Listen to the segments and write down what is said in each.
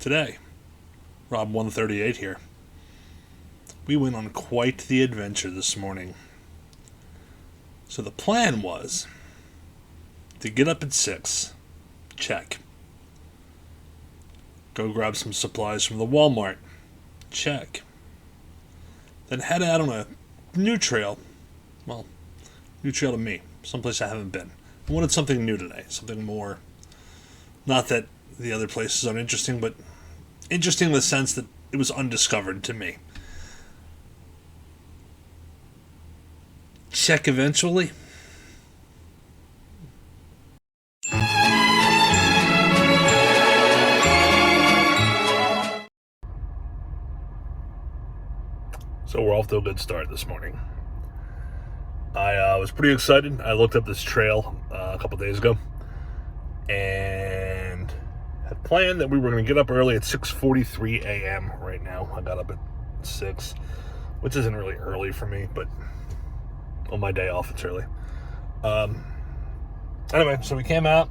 Today, Rob 138 here. We went on quite the adventure this morning. So the plan was to get up at 6. Check. Go grab some supplies from the Walmart. Check. Then head out on a new trail. Well, new trail to me. Someplace I haven't been. I wanted something new today. Something more. Not that the other places aren't interesting, but interesting in the sense that it was undiscovered to me. Check eventually. So we're off to a good start this morning. I was pretty excited. I looked up this trail a couple days ago and had planned that we were going to get up early at 6:43 a.m. Right now, I got up at 6, which isn't really early for me, but on my day off, it's early. Anyway, so we came out,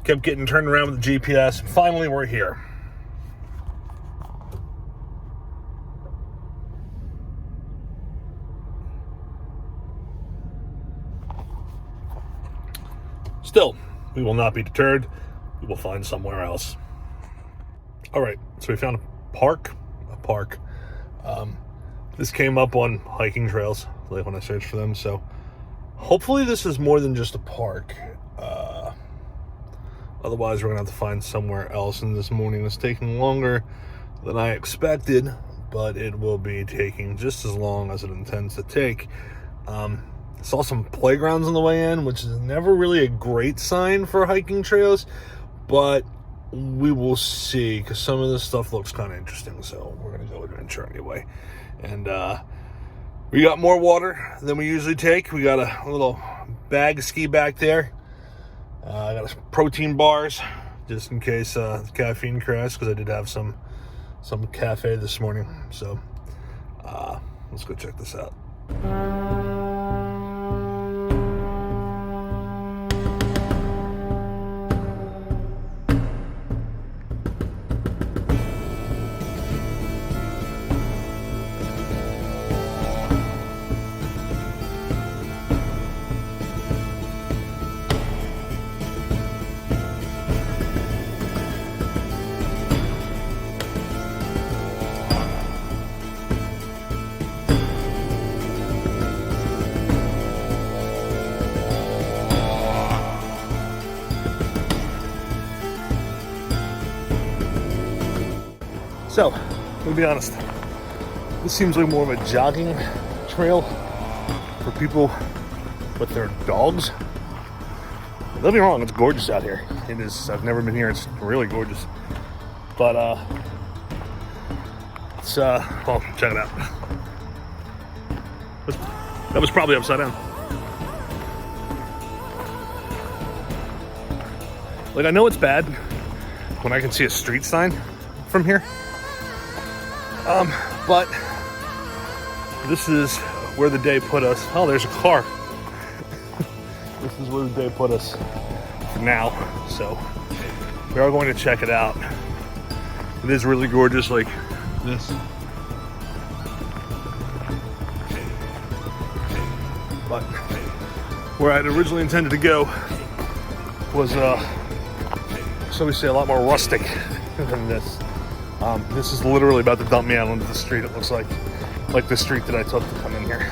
kept getting turned around with the GPS, and finally we're here. Still, we will not be deterred. We will find somewhere else. All right, so we found a park. This came up on hiking trails, like when I searched for them. So hopefully this is more than just a park. Otherwise, we're gonna have to find somewhere else. And this morning is taking longer than I expected, but it will be taking just as long as it intends to take. Saw some playgrounds on the way in, which is never really a great sign for hiking trails, but we will see, because some of this stuff looks kind of interesting, so we're going to go adventure anyway. And we got more water than we usually take. We got a little bag of ski back there. I got some protein bars, just in case the caffeine crash, because I did have some cafe this morning. So let's go check this out. So, to be honest, this seems like more of a jogging trail for people with their dogs. Don't get me wrong, it's gorgeous out here. It is. I've never been here. It's really gorgeous. But it's well, check it out. That was probably upside down. Like, I know it's bad when I can see a street sign from here. But this is where the day put us. Oh, there's a car. This is where the day put us for now. So we are going to check it out. It is really gorgeous, like this. But where I'd originally intended to go was, so we say, a lot more rustic than this. This is literally about to dump me out onto the street, it looks like the street that I took to come in here.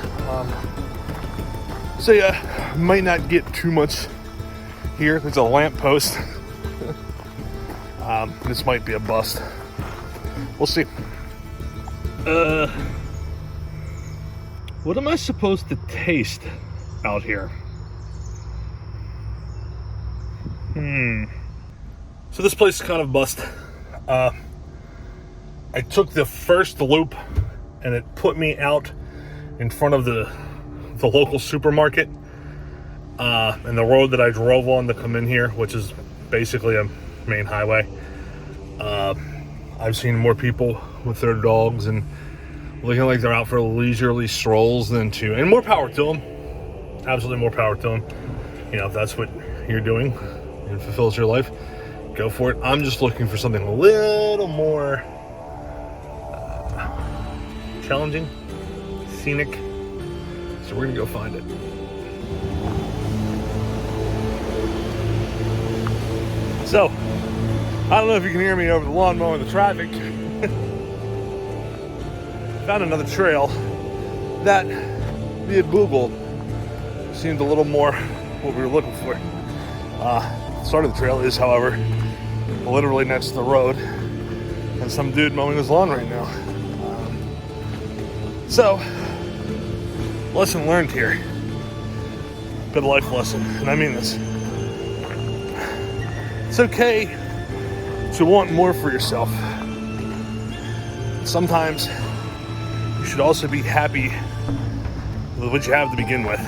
So yeah, might not get too much here. There's a lamp post. This might be a bust. We'll see. What am I supposed to taste out here? So this place is kind of bust. I took the first loop and it put me out in front of the local supermarket, and the road that I drove on to come in here, which is basically a main highway. I've seen more people with their dogs and looking like they're out for leisurely strolls than to, and more power to them. Absolutely more power to them. You know, if that's what you're doing, it fulfills your life. go for it. I'm just looking for something a little more challenging, scenic. So we're gonna go find it. So, I don't know if you can hear me over the lawnmower and the traffic. Found another trail that, via Google, seemed a little more what we were looking for. The start of the trail is, however, literally next to the road, and some dude mowing his lawn right now. So, lesson learned here. Good life lesson, and I mean this. It's okay to want more for yourself. Sometimes you should also be happy with what you have to begin with.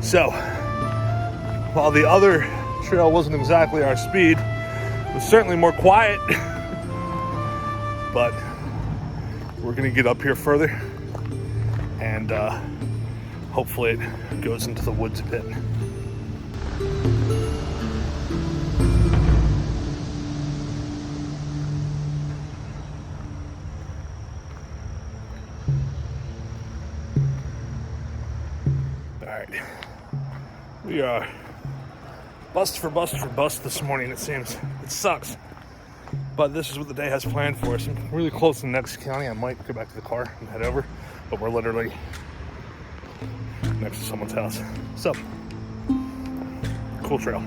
So, while the other trail wasn't exactly our speed, it was certainly more quiet. But we're gonna get up here further, and hopefully it goes into the woods a bit. We are bust for bust this morning, it seems. It sucks. But this is what the day has planned for us. I'm really close to the next county. I might go back to the car and head over, but we're literally next to someone's house. So, cool trail.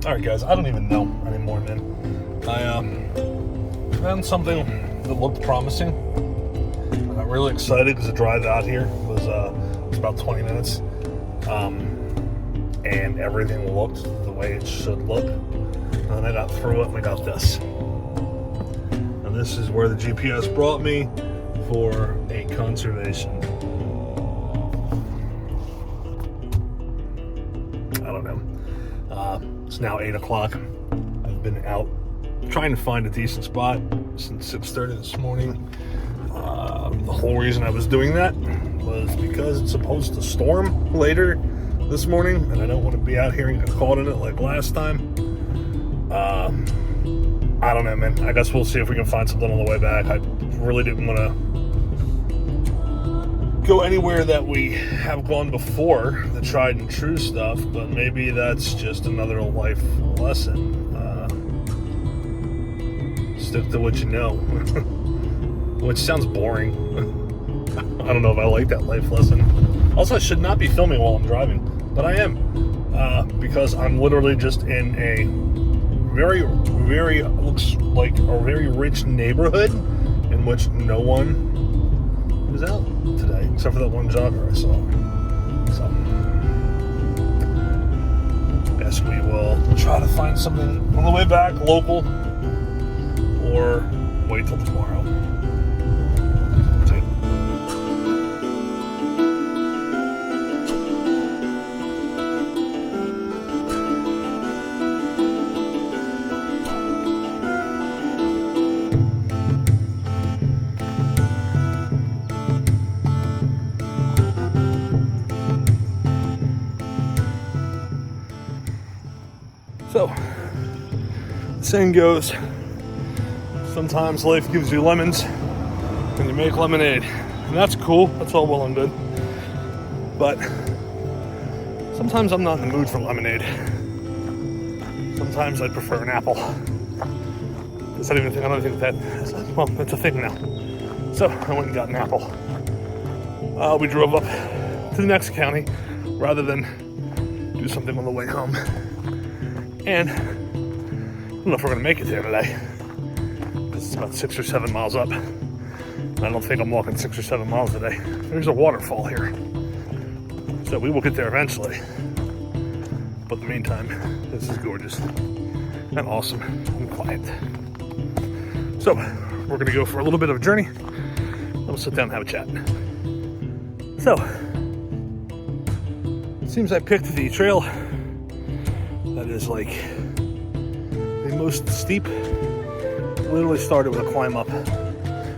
Alright guys, I don't even know anymore, man. I found something that looked promising. I got really excited because the drive out here was about 20 minutes. And everything looked the way it should look. And then I got through it and I got this. And this is where the GPS brought me for a conservation. I don't know. It's now 8 o'clock. I've been out trying to find a decent spot since 6:30 this morning. The whole reason I was doing that was because it's supposed to storm later this morning, and I don't want to be out here and get caught in it like last time. I don't know, man. I guess we'll see if we can find something on the way back. I really didn't want to go anywhere that we have gone before, the tried and true stuff, but maybe that's just another life lesson. Stick to what you know. Which sounds boring. I don't know if I like that life lesson. Also, I should not be filming while I'm driving, but I am, because I'm literally just in a very looks like a very rich neighborhood in which no one is out today, except for that one jogger I saw. So, I guess we will try to find something on the way back, local, or wait till tomorrow. So, the saying goes, sometimes life gives you lemons and you make lemonade. And that's cool, that's all well and good. But sometimes I'm not in the mood for lemonade. Sometimes I prefer an apple. Is that even a thing? I don't think that, well, that's a thing now. So, I went and got an apple. We drove up to the next county rather than do something on the way home. And I don't know if we're going to make it there today, because it's about 6 or 7 miles up. And I don't think I'm walking 6 or 7 miles today. There's a waterfall here, so we will get there eventually. But in the meantime, this is gorgeous and awesome and quiet. So we're going to go for a little bit of a journey, and we'll sit down and have a chat. So, Seems I picked the trail that is like the most steep. Literally started with a climb up,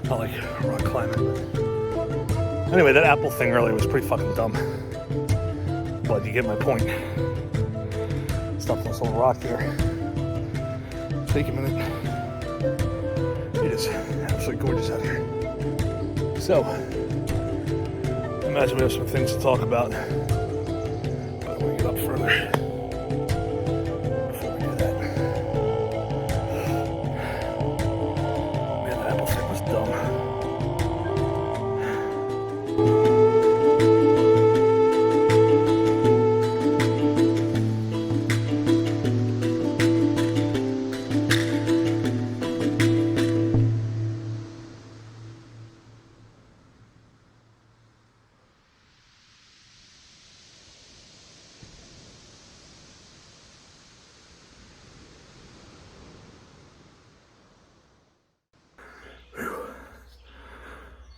not like rock climbing. Anyway, that apple thing earlier was pretty fucking dumb, but you get my point. Stuck on this little rock here. Take a minute. It is absolutely gorgeous out here. So, I imagine we have some things to talk about. But we'll get up further before we do that. Man, that apple thing was dumb.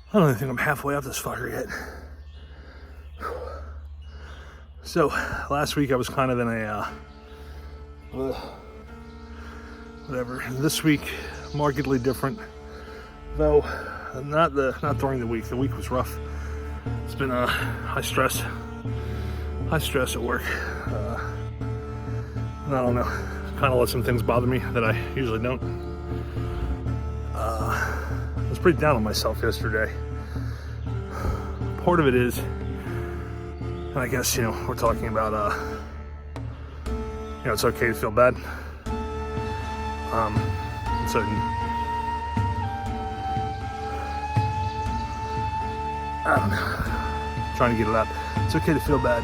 I don't even think I'm halfway up this fucker yet. So, last week I was kind of in a, whatever. This week, markedly different. Though, not during the week. The week was rough. It's been high stress at work. I don't know. Kind of let some things bother me that I usually don't. I was pretty down on myself yesterday. Part of it is, and I guess, we're talking about, it's okay to feel bad. Certain, I don't know, trying to get it out. It's okay to feel bad.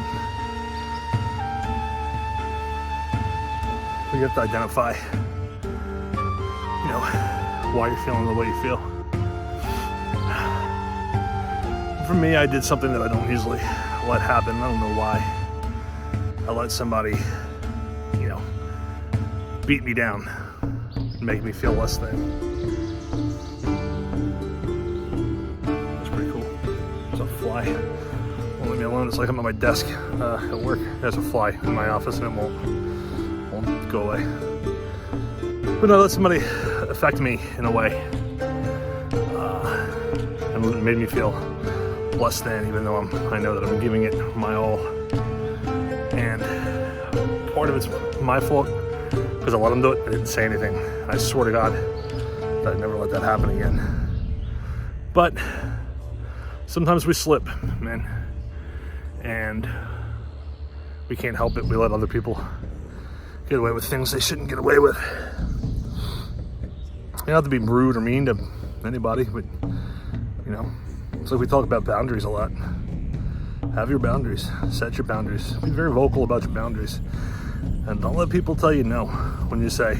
But you have to identify, why you're feeling the way you feel. For me, I did something that I don't usually let happen. I don't know why. I let somebody, beat me down and make me feel less than. That's pretty cool. There's a fly. Won't leave me alone. It's like I'm at my desk at work. There's a fly in my office and it won't go away. But no, let somebody affect me in a way. And it made me feel less than, even though I know that I'm giving it my all. And part of it's my fault because I let them do it. I didn't say anything. I swear to God that I'd never let that happen again. But sometimes we slip, man, and we can't help it. We let other people get away with things they shouldn't get away with. You don't have to be rude or mean to anybody, but it's like we talk about boundaries a lot. Have your boundaries. Set your boundaries. Be very vocal about your boundaries. And don't let people tell you no when you say,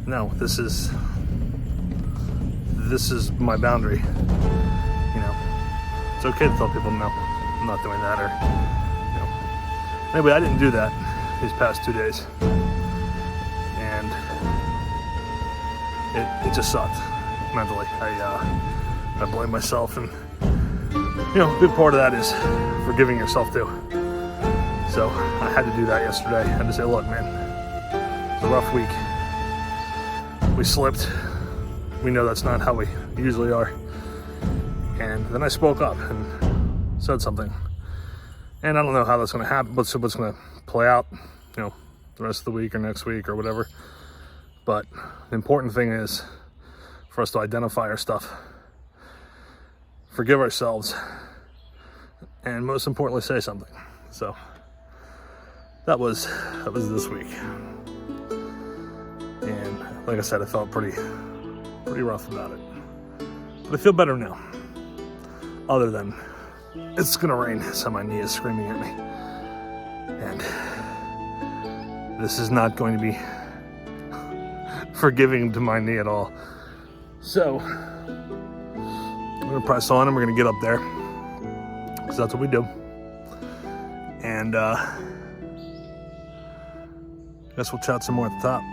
no, this is my boundary. It's okay to tell people no, I'm not doing that, or, Anyway, I didn't do that these past 2 days. And it just sucked mentally. I blame myself, and a big part of that is forgiving yourself too. So I had to do that yesterday. I had to say, look, man, it's a rough week. We slipped. We know that's not how we usually are. And then I spoke up and said something. And I don't know how that's going to happen, what's going to play out, the rest of the week or next week or whatever. But the important thing is for us to identify our stuff, forgive ourselves, and most importantly, say something. So that was this week. And like I said, I felt pretty rough about it. But I feel better now. Other than it's gonna rain, so my knee is screaming at me. And this is not going to be forgiving to my knee at all. So we're gonna press on and we're gonna get up there, because that's what we do. And guess we'll chat some more at the top.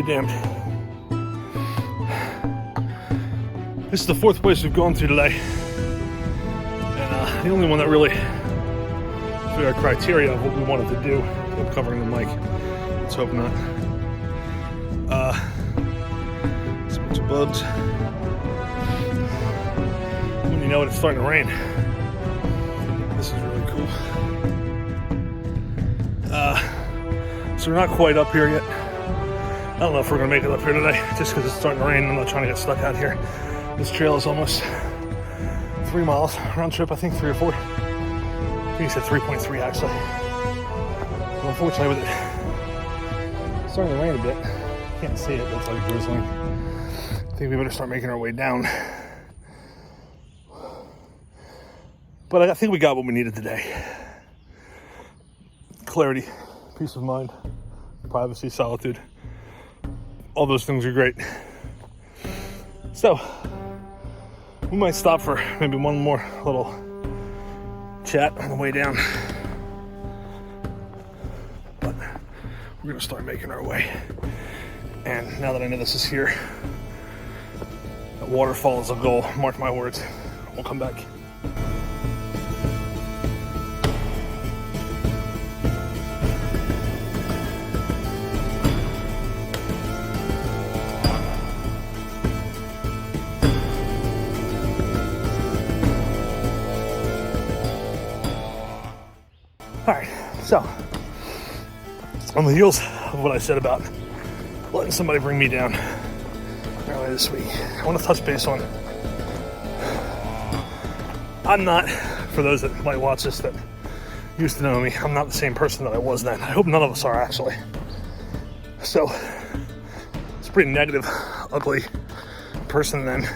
be damned. This is the fourth place we've gone to today. And the only one that really fit our criteria of what we wanted to do. I'm covering the mic. Let's hope not. It's a bunch of bugs. When you know it's starting to rain. This is really cool. So we're not quite up here yet. I don't know if we're gonna make it up here today, just because it's starting to rain. I'm not trying to get stuck out here. This trail is almost 3 miles round trip. I think 3 or 4. I think he said 3.3 actually. But unfortunately, with it starting to rain a bit, can't see it, but it's like drizzling. I think we better start making our way down. But I think we got what we needed today. Clarity, peace of mind, privacy, solitude. All those things are great. So, we might stop for maybe one more little chat on the way down. But we're gonna start making our way. And now that I know this is here, that waterfall is a goal. Mark my words, we'll come back. Alright, so on the heels of what I said about letting somebody bring me down earlier this week, I want to touch base on, I'm not, for those that might watch this that used to know me, I'm not the same person that I was then. I hope none of us are, actually. So, it's a pretty negative, ugly person then.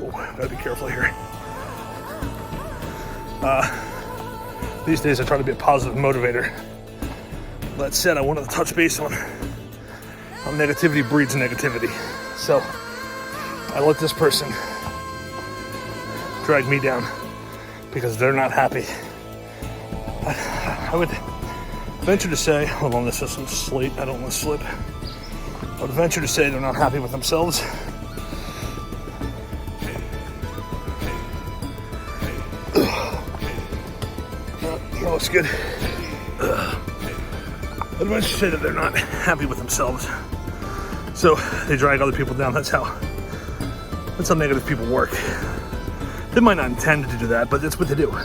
Oh, gotta be careful here. These days I try to be a positive motivator. That said, I wanted to touch base on how negativity breeds negativity. So I let this person drag me down because they're not happy. I would venture to say, hold on, this isn't slate, I don't want to slip. I would venture to say they're not happy with themselves. Looks good. I'd venture to say that they're not happy with themselves, so they drag other people down. That's how negative people work. They might not intend to do that, but that's what they do.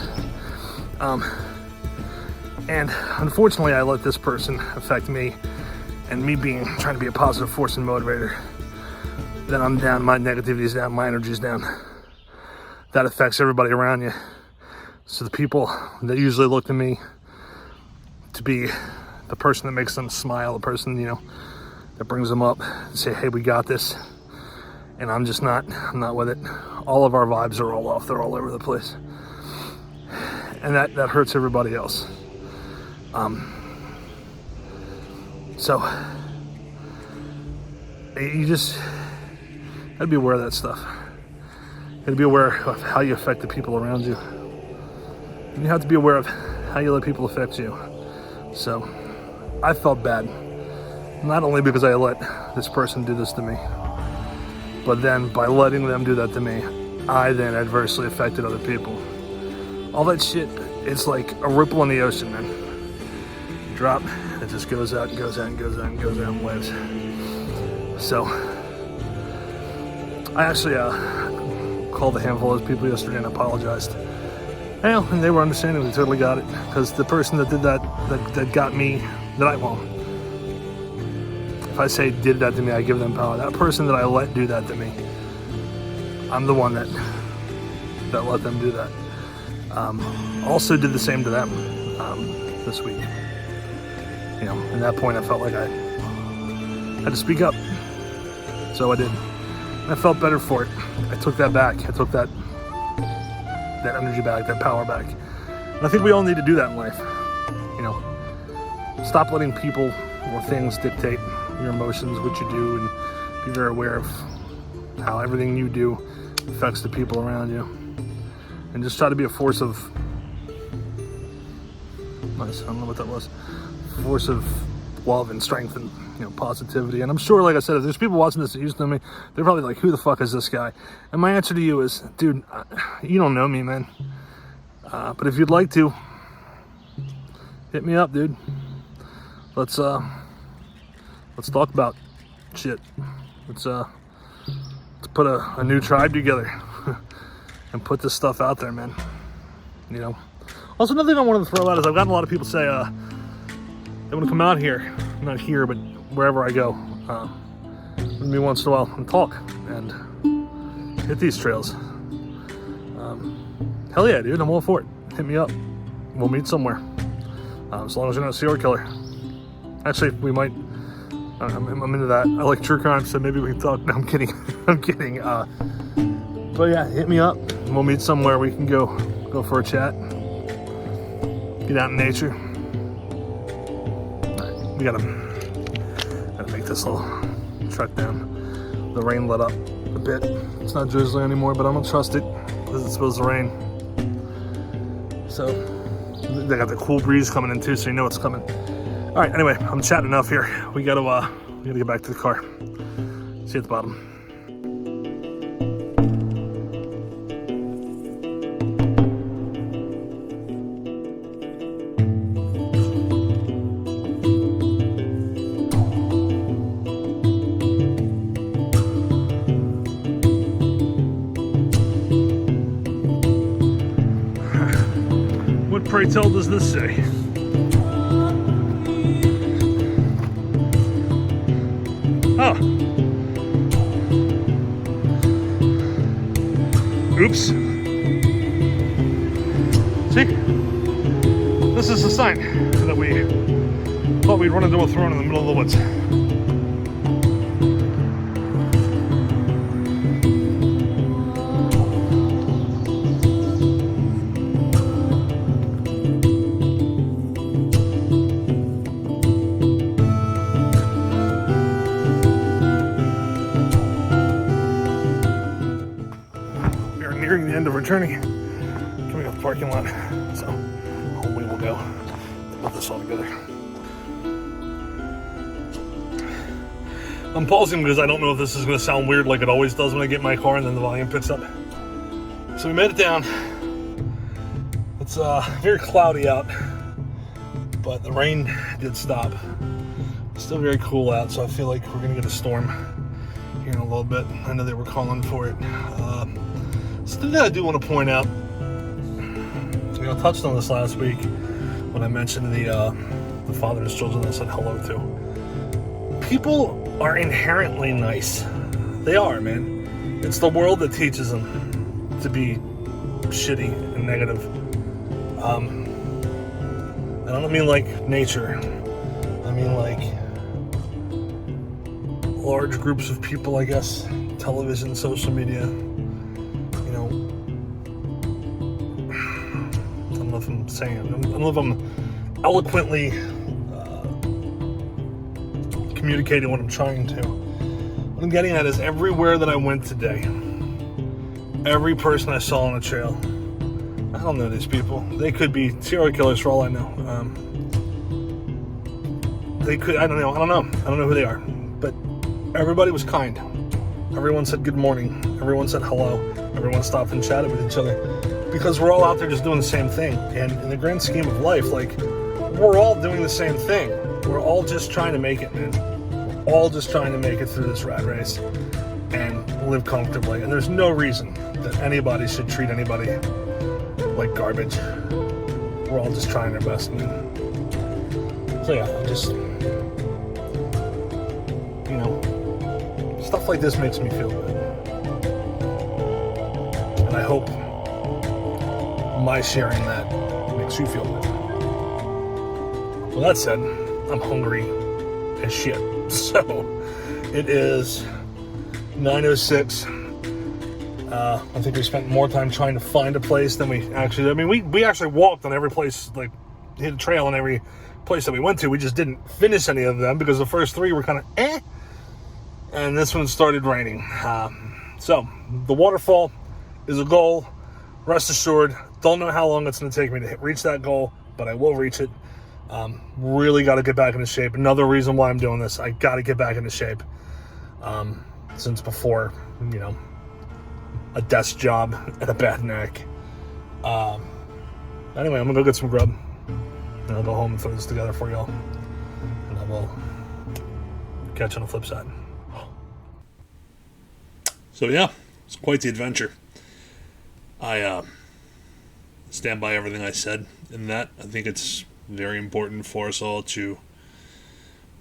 And unfortunately, I let this person affect me, and me trying to be a positive force and motivator. Then I'm down, my negativity's down, my energy's down. That affects everybody around you. So the people that usually look to me to be the person that makes them smile, the person, that brings them up and say, hey, we got this. And I'm not with it. All of our vibes are all off. They're all over the place. And that hurts everybody else. So you just gotta be aware of that stuff. You gotta be aware of how you affect the people around you. And you have to be aware of how you let people affect you. So, I felt bad. Not only because I let this person do this to me, but then by letting them do that to me, I then adversely affected other people. All that shit, it's like a ripple in the ocean, man. You drop, it just goes out and goes out and goes out and goes out and waves. So, I actually called a handful of people yesterday and apologized. Hell, and they were understanding. They totally got it. Because the person that did that got me, if I say did that to me, I give them power. That person that I let do that to me, I'm the one that let them do that. Also did the same to them this week. At that point I felt like I had to speak up. So I did. And I felt better for it. I took that back. I took that energy back, that power back. And I think we all need to do that in life. Stop letting people or things dictate your emotions, what you do, and be very aware of how everything you do affects the people around you. And just try to be a force of, I don't know what that was, force of love and strength and, you know, positivity. And I'm sure, like I said, if there's people watching this that used to know me, they're probably like, who the fuck is this guy? And my answer to you is, dude, you don't know me, man. But if you'd like to, hit me up, dude. Let's talk about shit. Let's put a new tribe together and put this stuff out there, man. You know. Also, another thing I wanted to throw out is I've gotten a lot of people say they want to come out here, not here, but wherever I go, with me once in a while and talk and hit these trails. Hell yeah, dude, I'm all for it. Hit me up. We'll meet somewhere. As long as you're not a serial killer. Actually, we might. I'm into that. I like true crime, so maybe we can talk. No, I'm kidding. I'm kidding. But yeah, hit me up. We'll meet somewhere. We can go for a chat. Get out in nature. We gotta make this little trek down. The rain let up a bit. It's not drizzling anymore, but I don't trust it because it's supposed to rain. So they got the cool breeze coming in too, so you know it's coming. All right. Anyway, I'm chatting enough here. We gotta get back to the car. See you at the bottom. What, pray tell, does this say? Oh. Oops. See? This is the sign that we thought we'd run into a throne in the middle of the woods. Nearing the end of our journey, coming off the parking lot, so home we will go to put this all together. I'm pausing because I don't know if this is going to sound weird like it always does when I get in my car and then the volume picks up. So we made it down. It's very cloudy out, but the rain did stop. It's still very cool out, so I feel like we're going to get a storm here in a little bit. I know they were calling for it. Something that I do want to point out, you know, I touched on this last week when I mentioned the fatherless children I said hello to. People are inherently nice. They are, man. It's the world that teaches them to be shitty and negative. And I don't mean like nature. I mean like large groups of people, I guess. Television, social media. I don't know if I'm saying it. I don't know if I'm eloquently communicating what I'm trying to. What I'm getting at is everywhere that I went today, every person I saw on the trail, I don't know these people. They could be serial killers for all I know. They could, I don't know who they are. But everybody was kind. Everyone said good morning. Everyone said hello. Everyone stopped and chatted with each other. Because we're all out there just doing the same thing. And in the grand scheme of life, like, we're all doing the same thing. We're all just trying to make it, man. We're all just trying to make it through this rat race and live comfortably. And there's no reason that anybody should treat anybody like garbage. We're all just trying our best, man. So yeah, just, you know, stuff like this makes me feel good. And I hope my sharing that makes you feel good. Well, that said, I'm hungry as shit. So it is 9:06. I think we spent more time trying to find a place than we actually. I mean, we actually walked on every place, like hit a trail on every place that we went to. We just didn't finish any of them because the first three were kind of and this one started raining. So the waterfall is a goal. Rest assured, don't know how long it's going to take me to reach that goal, but I will reach it. Really got to get back into shape. Another reason why I'm doing this, I got to get back into shape. Since before, you know, a desk job and a bad neck. Anyway, I'm gonna go get some grub, and I'll go home and throw this together for y'all, and I will catch you on the flip side. So yeah, it's quite the adventure. I stand by everything I said in that. I think it's very important for us all to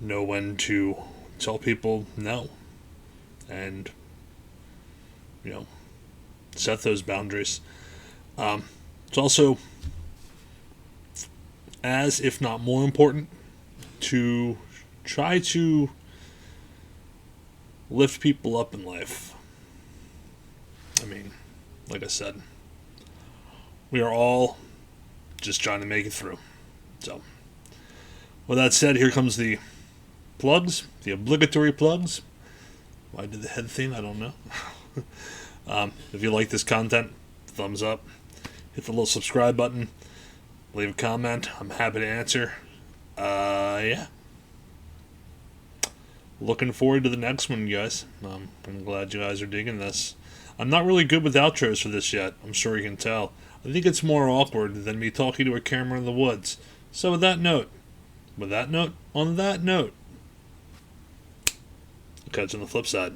know when to tell people no, and you know, set those boundaries. It's also as, if not more important, to try to lift people up in life. I mean, like I said, we are all just trying to make it through. So, with that said, here comes the plugs, the obligatory plugs. Why did the head thing? I don't know. If you like this content, thumbs up. Hit the little subscribe button. Leave a comment. I'm happy to answer. Yeah. Looking forward to the next one, guys. I'm glad you guys are digging this. I'm not really good with outros for this yet. I'm sure you can tell. I think it's more awkward than me talking to a camera in the woods. So on that note, I'll catch you on the flip side.